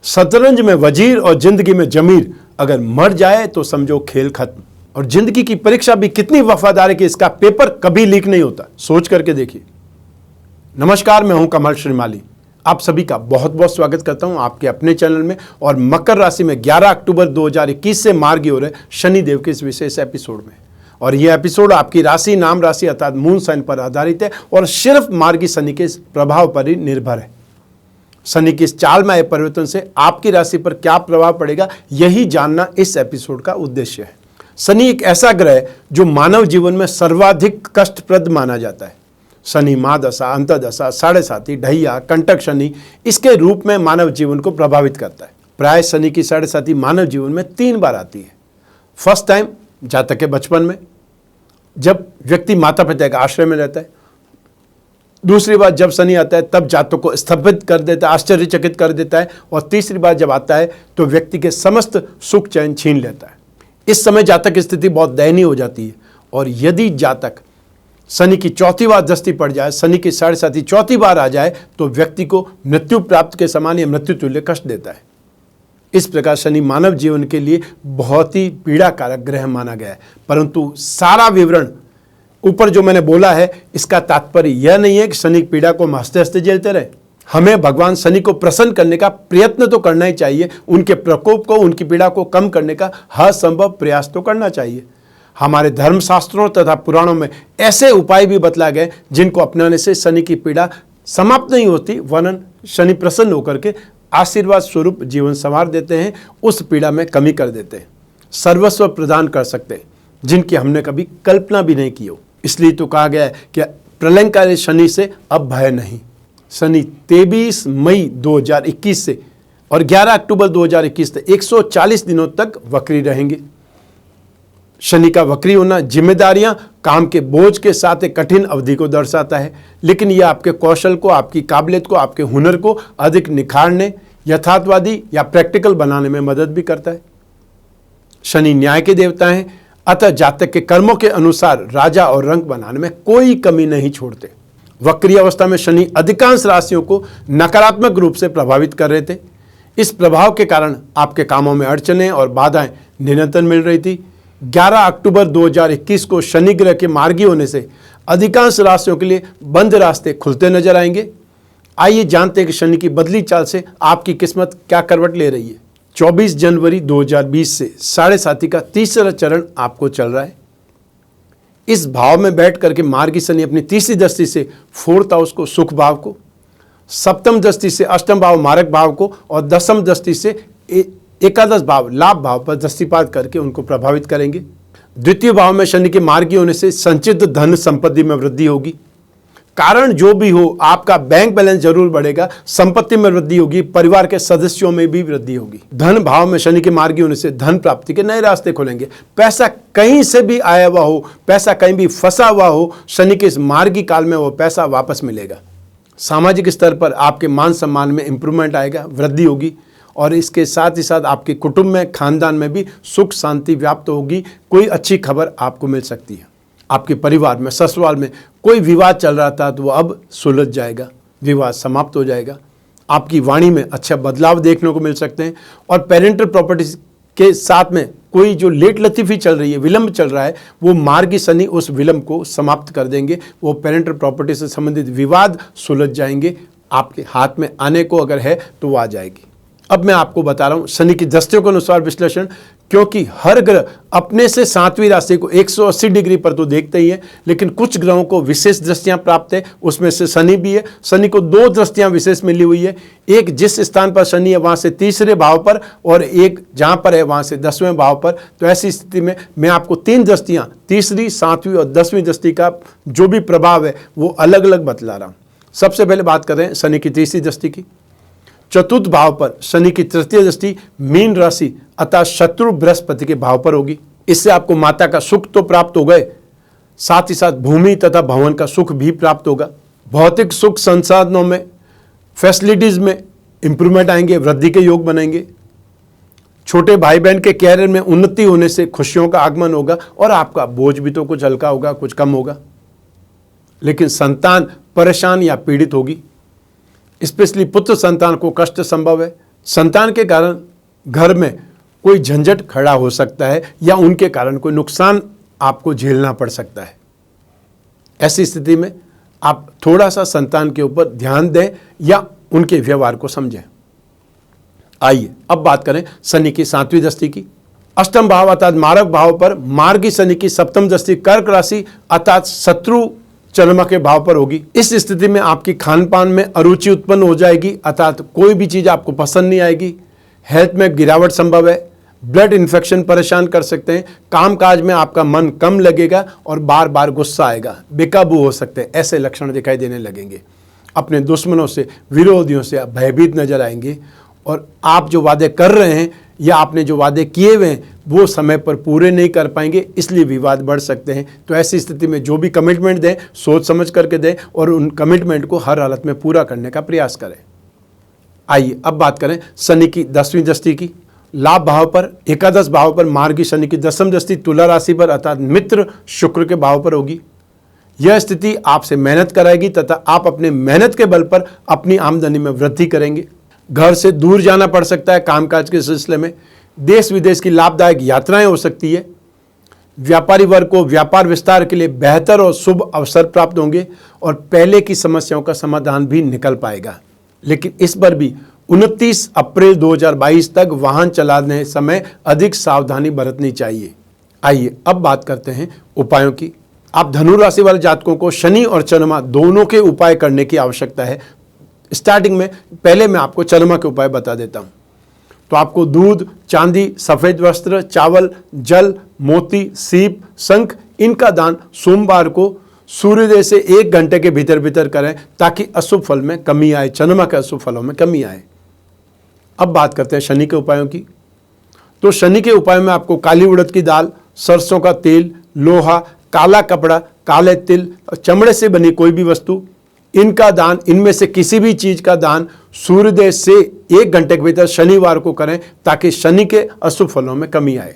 शतरंज में वजीर और जिंदगी में जमीर अगर मर जाए तो समझो खेल खत्म। और जिंदगी की परीक्षा भी कितनी वफादार है कि इसका पेपर कभी लीक नहीं होता। सोच करके देखिए। नमस्कार, मैं हूं कमल श्रीमाली। आप सभी का बहुत बहुत स्वागत करता हूं आपके अपने चैनल में। और मकर राशि में 11 अक्टूबर 2021 से मार्गी हो रहे शनिदेव के इस विशेष एपिसोड में। और यह एपिसोड आपकी राशि, नाम राशि अर्थात मून साइन पर आधारित है और सिर्फ मार्गी शनि के प्रभाव पर ही निर्भर है। शनि की इस चाल में आए परिवर्तन से आपकी राशि पर क्या प्रभाव पड़ेगा, यही जानना इस एपिसोड का उद्देश्य है। शनि एक ऐसा ग्रह है जो मानव जीवन में सर्वाधिक कष्टप्रद माना जाता है। शनि महादशा, अंतर्दशा, साढ़े साथी, ढैया, कंटक शनि इसके रूप में मानव जीवन को प्रभावित करता है। प्राय शनि की साढ़े साथी मानव जीवन में 3 बार आती है। फर्स्ट टाइम जातक के बचपन में, जब व्यक्ति माता पिता के आश्रय में रहता है। दूसरी बार जब शनि आता है तब जातक को स्तंभित कर देता है, आश्चर्यचकित कर देता है। और तीसरी बार जब आता है तो व्यक्ति के समस्त सुख चैन छीन लेता है। इस समय जातक की स्थिति बहुत दयनीय हो जाती है। और यदि जातक शनि की चौथी बार दृष्टि पड़ जाए, शनि की साढ़े साथी चौथी बार आ जाए तो व्यक्ति को मृत्यु प्राप्त के समान या मृत्यु तुल्य कष्ट देता है। इस प्रकार शनि मानव जीवन के लिए बहुत ही पीड़ाकारक ग्रह माना गया है। परंतु सारा विवरण ऊपर जो मैंने बोला है, इसका तात्पर्य यह नहीं है कि शनि पीड़ा को हम हंसते हंसते झेलते रहे। हमें भगवान शनि को प्रसन्न करने का प्रयत्न तो करना ही चाहिए। उनके प्रकोप को, उनकी पीड़ा को कम करने का हर संभव प्रयास तो करना चाहिए। हमारे धर्मशास्त्रों तथा पुराणों में ऐसे उपाय भी बतलाए गए जिनको अपनाने से शनि की पीड़ा समाप्त नहीं होती, वरन शनि प्रसन्न होकर के आशीर्वाद स्वरूप जीवन संवार देते हैं, उस पीड़ा में कमी कर देते हैं, सर्वस्व प्रदान कर सकते हैं जिनकी हमने कभी कल्पना भी नहीं की हो। इसलिए तो कहा गया है कि प्रलयंकारी शनि से अब भय नहीं। शनि 23 मई 2021 से और 11 अक्टूबर 2021 तक 140 दिनों तक वक्री रहेंगे। शनि का वक्री होना जिम्मेदारियां, काम के बोझ के साथ एक कठिन अवधि को दर्शाता है, लेकिन यह आपके कौशल को, आपकी काबिलियत को, आपके हुनर को अधिक निखारने, यथार्थवादी या प्रैक्टिकल बनाने में मदद भी करता है। शनि न्याय के देवता हैं, अतः जातक के कर्मों के अनुसार राजा और रंक बनाने में कोई कमी नहीं छोड़ते। वक्री अवस्था में शनि अधिकांश राशियों को नकारात्मक रूप से प्रभावित कर रहे थे। इस प्रभाव के कारण आपके कामों में अड़चनें और बाधाएं निरंतर मिल रही थी। 11 अक्टूबर 2021 को शनि ग्रह के मार्गी होने से अधिकांश राशियों के लिए बंद रास्ते खुलते नजर आएंगे। आइए जानते हैं कि शनि की बदली चाल से आपकी किस्मत क्या करवट ले रही है। 24 जनवरी 2020 से साढ़े साथी का तीसरा चरण आपको चल रहा है। इस भाव में बैठ करके मार्गी शनि अपनी तीसरी दृष्टि से 4th हाउस को, सुख भाव को, सप्तम दृष्टि से अष्टम भाव, मारक भाव को, और दसम दृष्टि से एकादश भाव, लाभ भाव पर दृष्टिपात करके उनको प्रभावित करेंगे। द्वितीय भाव में शनि के मार्गी होने से संचित धन संपत्ति में वृद्धि होगी। कारण जो भी हो, आपका बैंक बैलेंस जरूर बढ़ेगा, संपत्ति में वृद्धि होगी, परिवार के सदस्यों में भी वृद्धि होगी। धन भाव में शनि के मार्गी होने से धन प्राप्ति के नए रास्ते खुलेंगे। पैसा कहीं से भी आया हुआ हो, पैसा कहीं भी फंसा हुआ हो, शनि के इस मार्गी काल में वो पैसा वापस मिलेगा। सामाजिक स्तर पर आपके मान सम्मान में इंप्रूवमेंट आएगा, वृद्धि होगी। और इसके साथ ही साथ आपके कुटुंब में, खानदान में भी सुख शांति व्याप्त होगी। कोई अच्छी खबर आपको मिल सकती है। आपके परिवार में, ससुराल में कोई विवाद चल रहा था तो वो अब सुलझ जाएगा, विवाद समाप्त हो जाएगा। आपकी वाणी में अच्छा बदलाव देखने को मिल सकते हैं। और पेरेंटल प्रॉपर्टी के साथ में कोई जो लेट लतीफ़ी चल रही है, विलंब चल रहा है, वो मार्गी शनि उस विलंब को समाप्त कर देंगे। वो पेरेंटल प्रॉपर्टी से संबंधित विवाद सुलझ जाएंगे। आपके हाथ में आने को अगर है तो वो आ जाएगी। अब मैं आपको बता रहा हूं शनि की दृष्टियों के अनुसार विश्लेषण, क्योंकि हर ग्रह अपने से 7वीं राशि को 180 डिग्री पर तो देखते ही है, लेकिन कुछ ग्रहों को विशेष दृष्टियां प्राप्त है। उसमें से शनि भी है। शनि को 2 दृष्टियां विशेष मिली हुई है। एक जिस स्थान पर शनि है वहां से तीसरे भाव पर, और एक जहां पर है वहां से 10वें भाव पर। तो ऐसी स्थिति में मैं आपको 3 दृष्टियां, तीसरी, 7वीं और 10वीं दृष्टि का जो भी प्रभाव है वो अलग अलग बतला रहा हूं। सबसे पहले बात कर रहे हैं शनि की तीसरी दृष्टि की। चतुर्थ भाव पर शनि की तृतीय दृष्टि मीन राशि अर्थात शत्रु बृहस्पति के भाव पर होगी। इससे आपको माता का सुख तो प्राप्त हो गए, साथ ही साथ भूमि तथा भवन का सुख भी प्राप्त होगा। भौतिक सुख संसाधनों में, फैसिलिटीज में इंप्रूवमेंट आएंगे, वृद्धि के योग बनेंगे। छोटे भाई बहन के कैरियर में उन्नति होने से खुशियों का आगमन होगा और आपका बोझ भी तो कुछ हल्का होगा, कुछ कम होगा। लेकिन संतान परेशान या पीड़ित होगी। स्पेशली पुत्र संतान को कष्ट संभव है। संतान के कारण घर में कोई झंझट खड़ा हो सकता है या उनके कारण कोई नुकसान आपको झेलना पड़ सकता है। ऐसी स्थिति में आप थोड़ा सा संतान के ऊपर ध्यान दें या उनके व्यवहार को समझें। आइए अब बात करें शनि की 7वीं दृष्टि की। अष्टम भाव अर्थात मारक भाव पर मार्गी शनि की सप्तम दृष्टि कर्क राशि अर्थात शत्रु चंद्रमा के भाव पर होगी। इस स्थिति में आपकी खान पान में अरुचि उत्पन्न हो जाएगी, अर्थात कोई भी चीज आपको पसंद नहीं आएगी। हेल्थ में गिरावट संभव है, ब्लड इन्फेक्शन परेशान कर सकते हैं, कामकाज में आपका मन कम लगेगा और बार बार गुस्सा आएगा, बेकाबू हो सकते हैं, ऐसे लक्षण दिखाई देने लगेंगे। अपने दुश्मनों से, विरोधियों से आप भयभीत नजर आएंगे और आप जो वादे कर रहे हैं या आपने जो वादे किए हुए हैं वो समय पर पूरे नहीं कर पाएंगे, इसलिए विवाद बढ़ सकते हैं। तो ऐसी स्थिति में जो भी कमिटमेंट दें सोच समझ करके दें और उन कमिटमेंट को हर हालत में पूरा करने का प्रयास करें। आइए अब बात करें शनि की 10वीं दृष्टि की। लाभ भाव पर, एकादश भाव पर मार्गी शनि की 10वीं दृष्टि तुला राशि पर अर्थात मित्र शुक्र के भाव पर होगी। यह स्थिति आपसे मेहनत कराएगी तथा आप अपने मेहनत के बल पर अपनी आमदनी में वृद्धि करेंगे। घर से दूर जाना पड़ सकता है कामकाज के सिलसिले में, देश विदेश की लाभदायक यात्राएं हो सकती है। व्यापारी वर्ग को व्यापार विस्तार के लिए बेहतर और शुभ अवसर प्राप्त होंगे और पहले की समस्याओं का समाधान भी निकल पाएगा। लेकिन इस पर भी 29 अप्रैल 2022 तक वाहन चलाने समय अधिक सावधानी बरतनी चाहिए। आइए अब बात करते हैं उपायों की। आप धनु राशि वाले जातकों को शनि और चंद्रमा दोनों के उपाय करने की आवश्यकता है। स्टार्टिंग में पहले मैं आपको चंद्रमा के उपाय बता देता हूं। तो आपको दूध, चांदी, सफेद वस्त्र, चावल, जल, मोती, सीप, शंख इनका दान सोमवार को सूर्योदय से 1 घंटे के भीतर भीतर करें ताकि अशुभ फल में कमी आए, चंद्रमा के अशुभ फलों में कमी आए। अब बात करते हैं शनि के उपायों की। तो शनि के उपाय में आपको काली उड़द की दाल, सरसों का तेल, लोहा, काला कपड़ा, काले तिल, चमड़े से बनी कोई भी वस्तु, इनका दान, इनमें से किसी भी चीज का दान सूर्योदय से 1 घंटे के भीतर शनिवार को करें ताकि शनि के अशुभ फलों में कमी आए।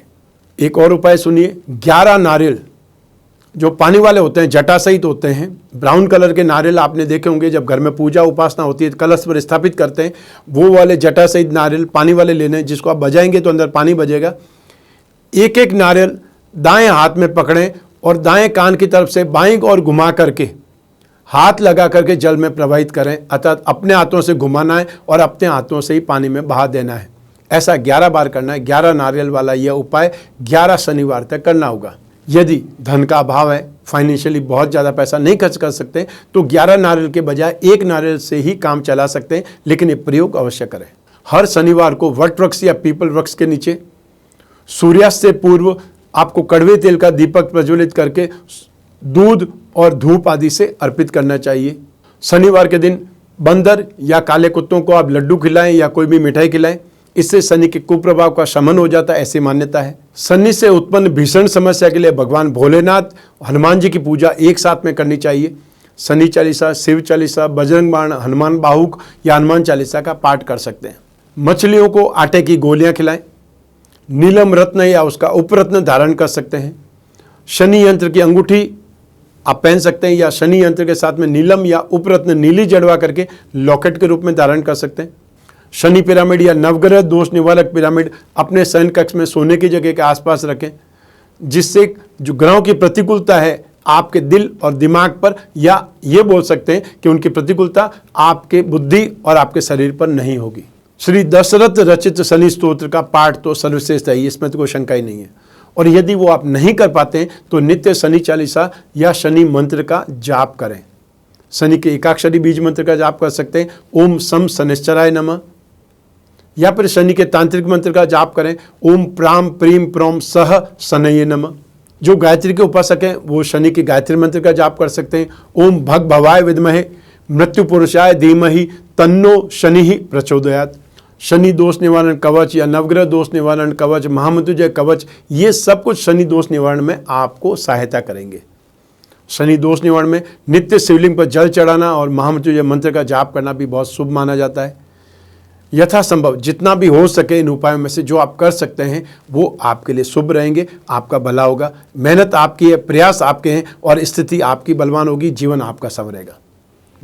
एक और उपाय सुनिए। 11 नारियल जो पानी वाले होते हैं, जटा सहित होते हैं, ब्राउन कलर के नारियल आपने देखे होंगे जब घर में पूजा उपासना होती है कलश पर स्थापित करते हैं, वो वाले जटा सहित नारियल पानी वाले लेने हैं, जिसको आप बजाएंगे तो अंदर पानी बजेगा। एक एक नारियल दाएं हाथ में पकड़ें और दाएं कान की तरफ से बाईं ओर घुमा करके हाथ लगा करके जल में प्रवाहित करें, अर्थात अपने हाथों से घुमाना है और अपने हाथों से ही पानी में बहा देना है। ऐसा 11 बार करना है। 11 नारियल वाला यह उपाय 11 शनिवार तक करना होगा। यदि धन का अभाव है, फाइनेंशियली बहुत ज़्यादा पैसा नहीं खर्च कर सकते, तो 11 नारियल के बजाय 1 नारियल से ही काम चला सकते हैं, लेकिन ये प्रयोग अवश्य करें। हर शनिवार को वट वृक्ष या पीपल वृक्ष के नीचे सूर्यास्त से पूर्व आपको कड़वे तेल का दीपक प्रज्वलित करके दूध और धूप आदि से अर्पित करना चाहिए। शनिवार के दिन बंदर या काले कुत्तों को आप लड्डू खिलाएं या कोई भी मिठाई खिलाएं, इससे शनि के कुप्रभाव का शमन हो जाता है, ऐसी मान्यता है। शनि से उत्पन्न भीषण समस्या के लिए भगवान भोलेनाथ, हनुमान जी की पूजा एक साथ में करनी चाहिए। शनि चालीसा, शिव चालीसा, बजरंग बाण, हनुमान बाहुक या हनुमान चालीसा का पाठ कर सकते हैं। मछलियों को आटे की गोलियां खिलाएं। नीलम रत्न या उसका उपरत्न धारण कर सकते हैं। शनि यंत्र की अंगूठी आप पहन सकते हैं या शनि यंत्र के साथ में नीलम या उपरत्न नीली जड़वा करके लॉकेट के रूप में धारण कर सकते हैं। शनि पिरामिड या नवग्रह दोष निवारक पिरामिड अपने शयन कक्ष में सोने की जगह के आसपास रखें, जिससे जो ग्रहों की प्रतिकूलता है आपके दिल और दिमाग पर, या ये बोल सकते हैं कि उनकी प्रतिकूलता आपके बुद्धि और आपके शरीर पर नहीं होगी। श्री दशरथ रचित शनि स्तोत्र का पाठ तो सर्वश्रेष्ठ है, इसमें तो कोई शंका ही नहीं है। और यदि वो आप नहीं कर पाते हैं तो नित्य शनि चालीसा या शनि मंत्र का जाप करें। शनि के एकाक्षरी बीज मंत्र का जाप कर सकते हैं, ओम सम शनिश्चराय नमः, या फिर शनि के तांत्रिक मंत्र का जाप करें, ओम प्राम प्रीम प्रोम सह शनये नमः। जो गायत्री के उपासक हैं वो शनि के गायत्री मंत्र का जाप कर सकते हैं, ओम भग भवाय विद्महे मृत्यु पुरुषाय धीमहि तन्नो शनि प्रचोदयात्। शनि दोष निवारण कवच या नवग्रह दोष निवारण कवच, महामृत्युंजय कवच, ये सब कुछ शनि दोष निवारण में आपको सहायता करेंगे। शनि दोष निवारण में नित्य शिवलिंग पर जल चढ़ाना और महामृत्युंजय मंत्र का जाप करना भी बहुत शुभ माना जाता है। यथासंभव जितना भी हो सके इन उपायों में से जो आप कर सकते हैं वो आपके लिए शुभ रहेंगे, आपका भला होगा। मेहनत आपकी है, प्रयास आपके हैं और स्थिति आपकी बलवान होगी, जीवन आपका संवरेगा।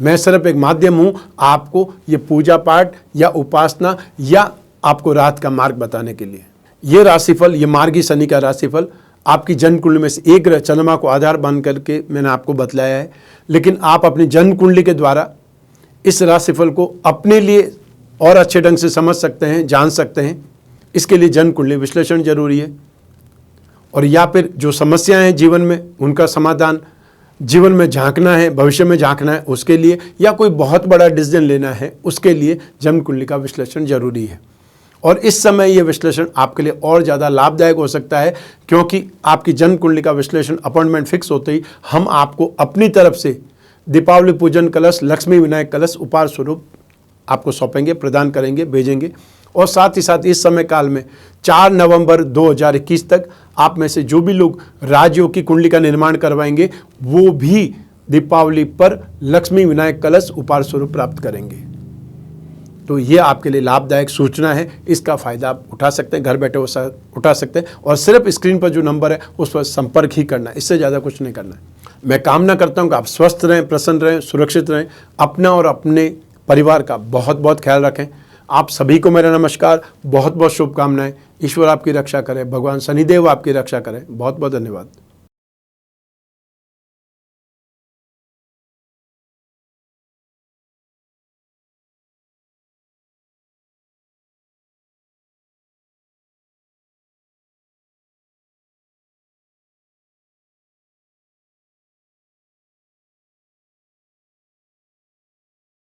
मैं सिर्फ एक माध्यम हूं आपको ये पूजा पाठ या उपासना या आपको रात का मार्ग बताने के लिए। ये राशिफल, ये मार्गी शनि का राशिफल आपकी जन्म कुंडली में से एक ग्रह चंद्रमा को आधार मान करके मैंने आपको बतलाया है, लेकिन आप अपनी जन्म कुंडली के द्वारा इस राशिफल को अपने लिए और अच्छे ढंग से समझ सकते हैं, जान सकते हैं। इसके लिए जन्म कुंडली विश्लेषण जरूरी है, और या फिर जो समस्याएं हैं जीवन में उनका समाधान, जीवन में झांकना है, भविष्य में झांकना है उसके लिए, या कोई बहुत बड़ा डिसीजन लेना है उसके लिए जन्म कुंडली का विश्लेषण जरूरी है। और इस समय ये विश्लेषण आपके लिए और ज़्यादा लाभदायक हो सकता है, क्योंकि आपकी जन्म कुंडली का विश्लेषण अपॉइंटमेंट फिक्स होते ही हम आपको अपनी तरफ से दीपावली पूजन कलश, लक्ष्मी विनायक कलश उपहार स्वरूप आपको सौंपेंगे, प्रदान करेंगे, भेजेंगे। और साथ ही साथ इस समय काल में 4 नवंबर 2021 तक आप में से जो भी लोग राजयोग की कुंडली का निर्माण करवाएंगे वो भी दीपावली पर लक्ष्मी विनायक कलश उपहार स्वरूप प्राप्त करेंगे। तो ये आपके लिए लाभदायक सूचना है, इसका फायदा आप उठा सकते हैं, घर बैठे उठा सकते हैं। और सिर्फ स्क्रीन पर जो नंबर है उस पर संपर्क ही करना है, इससे ज़्यादा कुछ नहीं करना है। मैं कामना करता हूँ कि आप स्वस्थ रहें, प्रसन्न रहें, सुरक्षित रहें, अपना और अपने परिवार का बहुत बहुत ख्याल रखें। आप सभी को मेरा नमस्कार, बहुत बहुत शुभकामनाएं। ईश्वर आपकी रक्षा करे, भगवान शनिदेव आपकी रक्षा करें। बहुत बहुत धन्यवाद।